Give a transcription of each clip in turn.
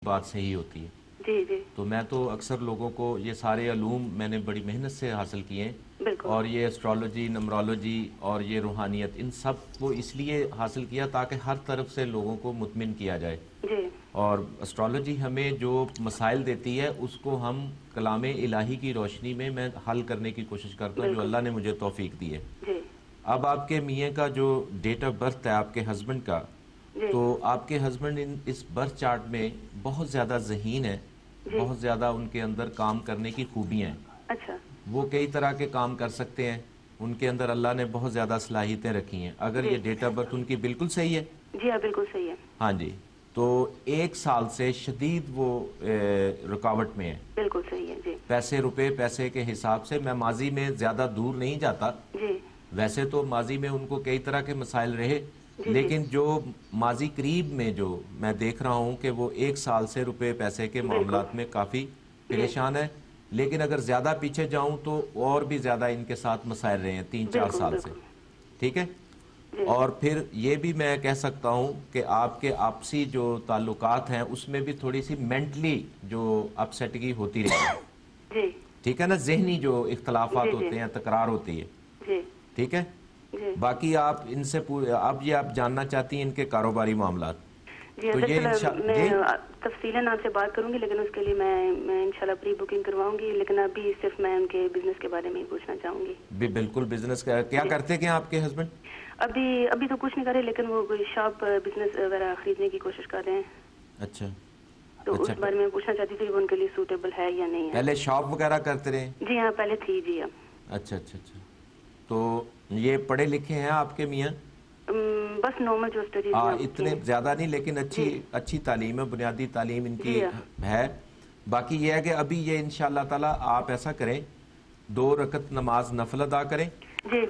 बात सही होती है। जी जी तो मैं तो अक्सर लोगों को ये सारे अलूम मैंने बड़ी मेहनत से हासिल किए हैं, बिल्कुल और ये एस्ट्रोलॉजी, नमरोलॉजी और ये रूहानियत, इन सब को इसलिए हासिल किया ताकि हर तरफ से लोगों को मुतमिन किया जाए। जी और एस्ट्रोलॉजी हमें जो मसाइल देती है उसको हम कलाम इलाही की रोशनी में मैं हल करने की कोशिश करता हूँ, जो बिल्कुल अल्लाह ने मुझे तौफीक दी है। जी अब आपके मियाँ का जो डेट ऑफ बर्थ है आपके हस्बैंड का, जी तो आपके हस्बैंड इस बर्थ चार्ट में बहुत ज़्यादा ज़हीन है, जी बहुत ज़्यादा उनके अंदर काम करने की खूबियाँ हैं, अच्छा वो कई तरह के काम कर सकते हैं, उनके अंदर अल्लाह ने बहुत ज़्यादा सलाहियतें रखी हैं। अगर जी ये डेट ऑफ बर्थ उनकी बिल्कुल सही है, जी हाँ बिल्कुल सही है हाँ जी, तो 1 साल से शदीद वो रुकावट में है। बिल्कुल सही है जी पैसे रुपए पैसे के हिसाब से मैं माजी में ज़्यादा दूर नहीं जाता, जी वैसे तो माजी में उनको कई तरह के मसाइल रहे, जी लेकिन जो माजी करीब में जो मैं देख रहा हूँ कि वो 1 साल से रुपए पैसे के बिल्कुल मामलात में काफ़ी जी परेशान है। लेकिन अगर ज़्यादा पीछे जाऊँ तो और भी ज़्यादा इनके साथ मसाइल रहे हैं 3-4 बिल्कुल साल से, बिल्कुल ठीक है। जी और फिर ये भी मैं कह सकता हूँ कि आपके आपसी जो ताल्लुकात हैं उसमें भी थोड़ी सी मेंटली जो अपसेटगी होती रहती है, जी ठीक है ना, जहनी जो इख्तलाफात जी जी होते हैं, तकरार होती है, जी ठीक है। जी बाकी आप इनसे अब ये आप जानना चाहती हैं इनके कारोबारी मामलात, जी तो ये दरअसल मैं जी तफसीलन आपसे बात करूंगी, लेकिन उसके लिए मैं इंशाल्लाह प्री बुकिंग करवाऊंगी, लेकिन अभी सिर्फ मैं उनके बिजनेस के बारे में ही पूछना चाहूंगी। भी बिल्कुल बिजनेस का क्या जी। करते क्या आपके हस्बैंड? अभी अभी तो कुछ नहीं कर रहे, लेकिन वो कोई शॉप बिजनेस वगैरह खरीदने की कोशिश कर रहे हैं, अच्छा तो अच्छा, उस बारे में पूछना चाहती थी कि वो उनके लिए सूटेबल है या नहीं है। पहले शॉप वगैरह करते रहे? जी हाँ पहले थी जी हाँ। अच्छा अच्छा अच्छा, तो ये पढ़े लिखे हैं आपके मियाँ? बस नॉर्मल जो स्टडीज इतने ज़्यादा नहीं, लेकिन जी अच्छी तालीम है, बुनियादी तालीम इनकी जी हाँ है। बाकी ये है कि अभी ये इंशाअल्लाह ताला आप ऐसा करें, 2 रकत नमाज नफल अदा करें, जी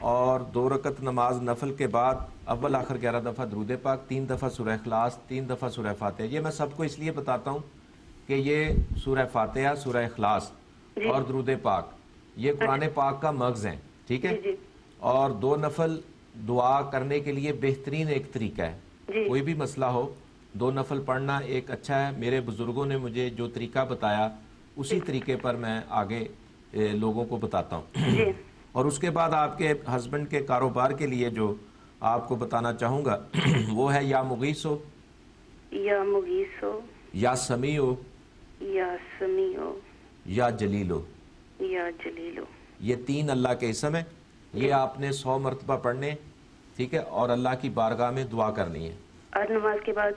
और 2 रकत नमाज नफल के बाद अव्वल आखिर 11 दफ़ा दुरूद पाक, 3 दफ़ा सूरह इखलास, 3 दफ़ा सूरह फातिहा। ये मैं सबको इसलिए बताता हूँ कि ये सूरह फातिहा, सूरह इखलास जी और दुरूद पाक ये कुरान पाक का मग़ज़ हैं, ठीक जी है। जी और 2 नफल दुआ करने के लिए बेहतरीन एक तरीका है, जी कोई भी मसला हो 2 नफल पढ़ना एक अच्छा है। मेरे बुज़ुर्गों ने मुझे जो तरीका बताया उसी तरीके पर मैं आगे लोगों को बताता हूँ। जी और उसके बाद आपके हस्बैंड के कारोबार के लिए जो आपको बताना चाहूँगा वो है या मुगीसो, या मुगीसो, या समीओ, या समीओ, या जलीलो। या जलीलो। ये 3 अल्लाह के इसम है, ये आपने 100 मरतबा पढ़ने, ठीक है, और अल्लाह की बारगाह में दुआ करनी है आज नमाज के बाद।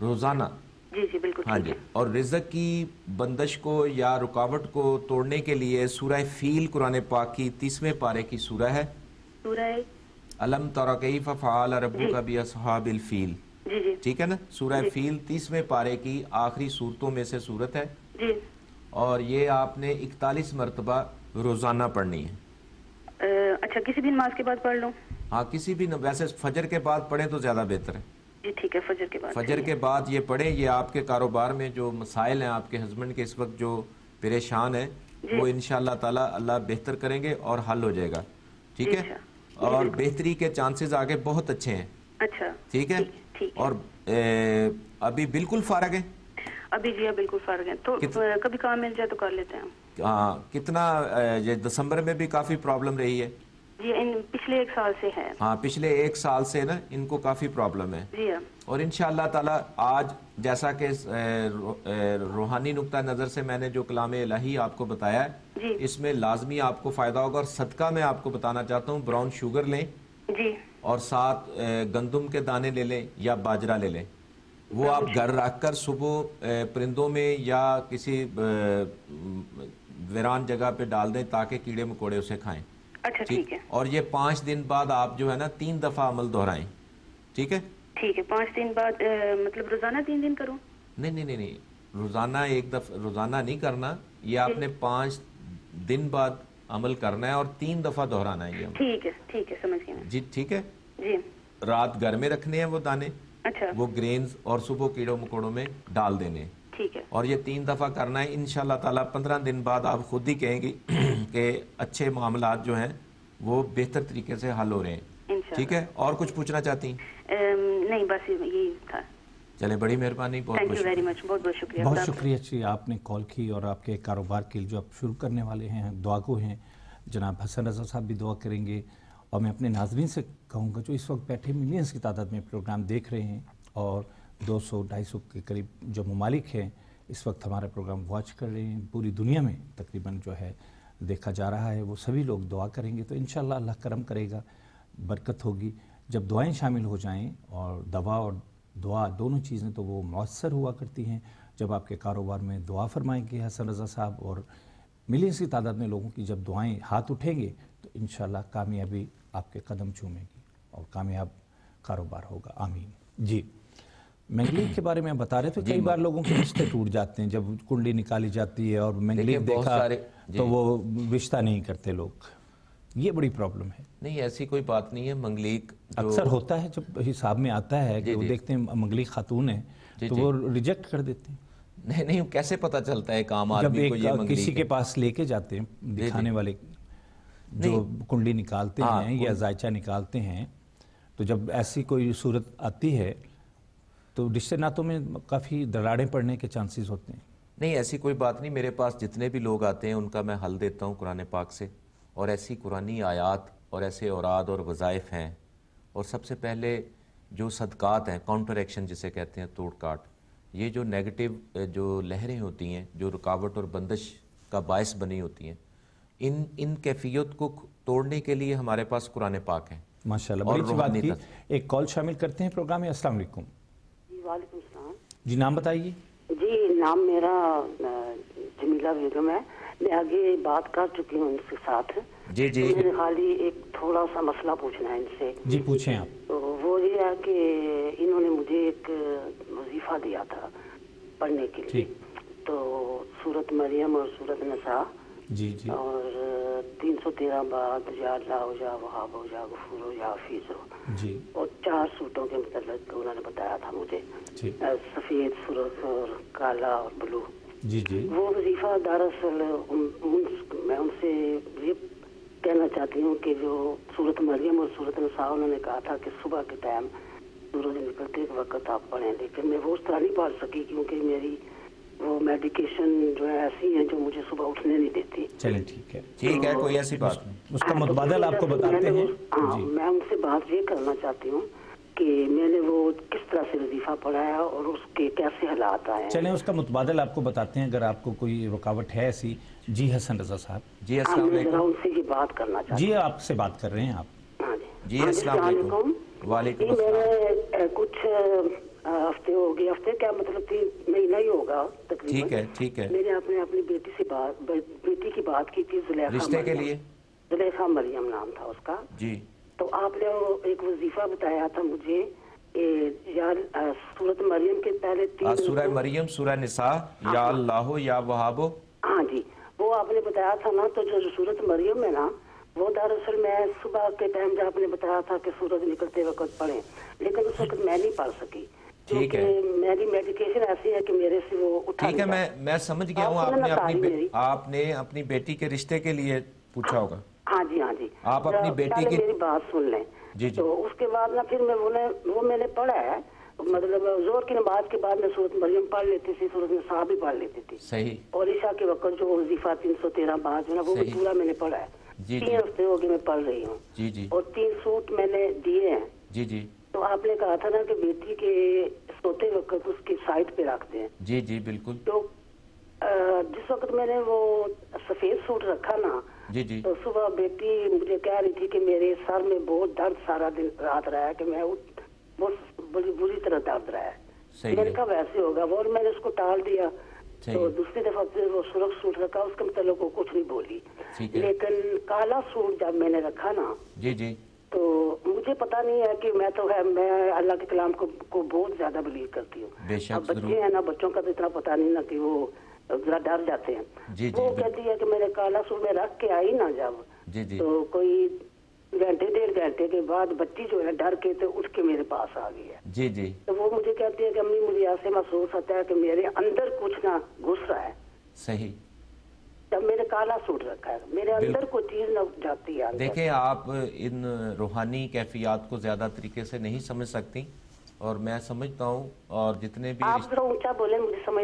रोज़ाना। जी जी बिल्कुल हाँ ठीक जी, है। और रिज़्क़ की बंदिश को या रुकावट को तोड़ने के लिए सूरह फील कुरान पाक की 30वें पारे की सूरह है। सूरह अलम तरा कैफ़ फ़अल जी रब्बुका बिअस्हाबिल फील, जी जी ठीक है ना। सूरह जी फील 30वें पारे की आखिरी सूरतों में से सूरत है, जी और ये आपने 41 मरतबा रोज़ाना पढ़नी है। अच्छा किसी भी नमाज के बाद पढ़ लूँ? हाँ, किसी भी वैसे फजर के बाद पढ़ें तो ज़्यादा बेहतर है। जी ठीक है फजर के बाद। फजर के बाद ये पढ़ें, ये आपके कारोबार में जो मसाइल हैं आपके हस्बैंड के इस वक्त जो परेशान हैं जी वो इंशाअल्लाह ताला अल्लाह बेहतर करेंगे और हल हो जाएगा, ठीक जी है। अच्छा जी और बिल्कुल बेहतरी के चांसेस आगे बहुत अच्छे हैं, अच्छा ठीक है। ठीक है। और अभी बिल्कुल फारग हैं? अभी जी हाँ बिल्कुल फर्क है, तो कभी काम मिल जाए तो कर लेते हैं हम। हाँ, कितना ये दिसंबर में भी काफ़ी प्रॉब्लम रही है? जी इन पिछले 1 साल से है। हाँ, पिछले 1 साल से ना इनको काफ़ी प्रॉब्लम है, जी हाँ और इंशाअल्लाह ताला आज जैसा कि रूहानी नुक्ता नज़र से मैंने जो कलाम इलाही आपको बताया है, जी इसमें लाजमी आपको फ़ायदा होगा। और सदका मैं आपको बताना चाहता हूँ, ब्राउन शुगर लें जी और साथ गंदम के दाने ले लें या बाजरा ले लें, वो आप घर रख कर सुबह परिंदों में या किसी वीरान जगह पे डाल दें ताकि कीड़े मकोड़े उसे खाएं, अच्छा ठीक है। और ये 5 दिन बाद आप जो है ना 3 दफ़ा अमल दोहराएं, ठीक है। ठीक है 5 दिन बाद मतलब रोजाना 3 दिन करूँ? नहीं नहीं नहीं नहीं, रोज़ाना एक दफ़ा रोज़ाना नहीं करना, ये जी आपने 5 दिन बाद अमल करना है और 3 दफ़ा दोहराना है ये अमल। ठीक है समझ गया मैं। जी ठीक है। जी रात घर में रखने हैं वो दाने, अच्छा वो ग्रेन्स, और सुबह कीड़ों मकोड़ों में डाल देने हैं, ठीक है। और ये 3 दफ़ा करना है। इंशाअल्लाह ताला 15 दिन बाद आप खुद ही कहेंगी कि अच्छे मामलात जो हैं वो बेहतर तरीके से हल हो रहे हैं, इंशाल्लाह। ठीक है। और कुछ पूछना चाहती हैं? नहीं बस यही था। चले, बड़ी मेहरबानी, बहुत थैंक बहुत यू वेरी शुक्रिया। मच, बहुत बहुत शुक्रिया। बहुत खुदा शुक्रिया जी, आपने कॉल की और आपके कारोबार के लिए जो आप शुरू करने वाले हैं दुआ को हैं। जनाब हसन रज़ा साहब भी दुआ करेंगे। और मैं अपने नाज़रीन से कहूँगा जो इस वक्त बैठे मिलियंस की तादाद में प्रोग्राम देख रहे हैं और 200-250 के करीब जो ममालिक हैं इस वक्त हमारा प्रोग्राम वॉच कर रहे हैं, पूरी दुनिया में तकरीबन जो है देखा जा रहा है, वो सभी लोग दुआ करेंगे तो इंशाअल्लाह अल्लाह करम करेगा, बरकत होगी। जब दुआएं शामिल हो जाएं और दवा और दुआ दोनों चीज़ें तो वो मौसर हुआ करती हैं। जब आपके कारोबार में दुआ फरमाएंगे हसन रज़ा साहब और मिलियंस की तादाद में लोगों की जब दुआएं हाथ उठेंगे तो इंशाअल्लाह कामयाबी आपके कदम चूमेगी और कामयाब कारोबार होगा। आमीन। जी, मंगलीक के बारे में बता रहे थे, कई बार लोगों के रिश्ते टूट जाते हैं जब कुंडली निकाली जाती है और मंगलीक देखा तो वो रिश्ता नहीं करते लोग, ये बड़ी प्रॉब्लम है। नहीं, ऐसी कोई बात नहीं है। मंगलीक अक्सर होता है जब हिसाब में आता है कि वो देखते हैं मंगलीक खातून है तो वो रिजेक्ट कर देते हैं। नहीं, कैसे पता चलता है काम आदमी को ये मंगलीक किसी के पास लेके जाते हैं दिखाने वाले जो कुंडली निकालते हैं या जायचा निकालते हैं, तो जब ऐसी कोई सूरत आती है तो रिश्ते नातों में काफ़ी दरारें पड़ने के चांसेस होते हैं। नहीं, ऐसी कोई बात नहीं। मेरे पास जितने भी लोग आते हैं उनका मैं हल देता हूँ कुरान पाक से, और ऐसी कुरानी आयात और ऐसे औराद और वज़ाइफ हैं। और सबसे पहले जो सदकात हैं, काउंटर एक्शन जिसे कहते हैं, तोड़ काट, ये जो नेगेटिव जो लहरें होती हैं जो रुकावट और बंदिश का बायस बनी होती हैं, इन कैफियत को तोड़ने के लिए हमारे पास कुरान पाक है। माशाल्लाह, बड़ी अच्छी बात की। एक कॉल शामिल करते हैं प्रोग्राम में। अस्सलाम वालेकुम। वालेकुम सलाम जी, नाम बताइए। जी, नाम मेरा जमीला बेगम है। मैं आगे बात कर चुकी हूँ इनके साथ। जी जी, तो मैंने खाली एक थोड़ा सा मसला पूछना है इनसे। जी पूछें आप। तो वो ये है कि इन्होंने मुझे एक वजीफा दिया था पढ़ने के लिए, तो सूरत मरियम और सूरत नसा जी जी और 313 बाद या अल्लाह हो या वहाब हो या गफूर हो या हफीज हो जी, और 4 सूटों के मतलब उन्होंने बताया था मुझे, सफेद, सुर्ख और काला और ब्लू। जी जी, वो वजीफा दरअसल मैं उनसे ये कहना चाहती हूँ कि जो सूरत मरियम और सूरत नसा उन्होंने कहा था कि सुबह के टाइम सूरज निकलते के वक्त आप पढ़ें, लेकिन मैं वो उस तरह नहीं पढ़ सकी क्योंकि मेरी वो मेडिकेशन जो है ऐसी है जो मुझे सुबह उठने नहीं देती। चलें ठीक है, ठीक है, कोई ऐसी बात नहीं। उसका मुतबादल आपको बताते हैं। हाँ, मैं उनसे बात ये करना चाहती हूँ कि मैंने वो किस तरह से वजीफा पढ़ाया और उसके कैसे हालात आए। चलें उसका मुतबादल आपको बताते हैं अगर आपको कोई रुकावट है ऐसी। जी हसन रज़ा साहब। जी अस्सलाम वालेकुम। उनसे ये बात करना चाहती जी, आपसे बात कर रहे हैं आप। हूँ। जी अस्सलाम वालेकुम। वालेकुम अस्सलाम। मैंने कुछ हफ्ते हो गए, हफ्ते क्या मतलब 3 महीना ही होगा तकरीबन। ठीक है, ठीक है। मैंने अपनी बेटी से बेटी की बात की थी, रिश्ते के लिए। जुलेखा मरियम नाम था उसका। जी, तो आपने वो एक वजीफा बताया था मुझे यार सूरत मरियम के पहले 3 सूरह मरियम, सूरह निसा, या अल्लाह या वहाबो। हाँ जी, वो आपने बताया था ना। तो जो सूरत मरियम है ना, वो दरअसल मैं सुबह के टाइम जब आपने बताया था कि सूरज निकलते वक्त पढ़ें, लेकिन उस वक्त मैं नहीं पढ़ सकी क्योंकि मेरी मेडिकेशन ऐसी है कि मेरे से वो उठा। ठीक है, मैं समझ गया हूँ। आपने अपनी बेटी के रिश्ते के लिए पूछा होगा। हाँ जी, हाँ जी। आप अपनी बेटी की मेरी बात सुन लें। जी जी। तो उसके बाद ना फिर मैं वो मैंने पढ़ा है, मतलब जोर की नमाज के बाद मैं सूरत मरियम पढ़ लेती थी, सूरत निसा भी पढ़ लेती थी। सही। और ईशा के वक्त जो वजीफा 313 बाद जो ना वो भी पूरा मैंने पढ़ा है। 3 हफ्ते हो गए मैं पढ़ रही हूँ। जी जी। और 3 सूट मैंने दिए हैं। जी जी। तो आपने कहा था ना कि बेटी के सोते वक्त उसकी साइड पे रखते हैं। जी जी बिल्कुल। तो जिस वक्त मैंने वो सफेद सूट रखा ना, जी जी, तो सुबह बेटी मुझे कह रही थी कि मेरे सर में बहुत दर्द सारा दिन रात रहा है, कि मैं बहुत बुरी तरह दर्द रहा है। मैंने कहा वैसे होगा वो, और मैंने उसको टाल दिया। तो दूसरी दफा फिर वो सुरख सूट रखा, उसके मतलब को कुछ नहीं बोली। लेकिन काला सूट जब मैंने रखा ना, जी जी, तो मुझे पता नहीं है कि मैं अल्लाह के कलाम को बहुत ज्यादा बिलीव करती हूँ। अब बच्चे हैं ना, बच्चों का तो इतना पता नहीं ना कि वो जरा डर जाते हैं। वो कहती है कि मैंने काला सूट में रख के आई ना जब, तो कोई घंटे 1.5 घंटे के बाद बच्ची जो है डर के तो उठ के मेरे पास आ गई है। जी जी। तो वो मुझे कहती है कि अम्मी मुझे ऐसे महसूस होता है कि मेरे अंदर कुछ ना घुस रहा है। सही। जब मैंने काला सूट रखा है मेरे अंदर कोई चीज न जाती है। देखिए, आप इन रूहानी कैफियत को ज्यादा तरीके से नहीं समझ सकती, और मैं समझता हूँ, और जितने भी आप जरा ऊंचा बोले, मुझे समझ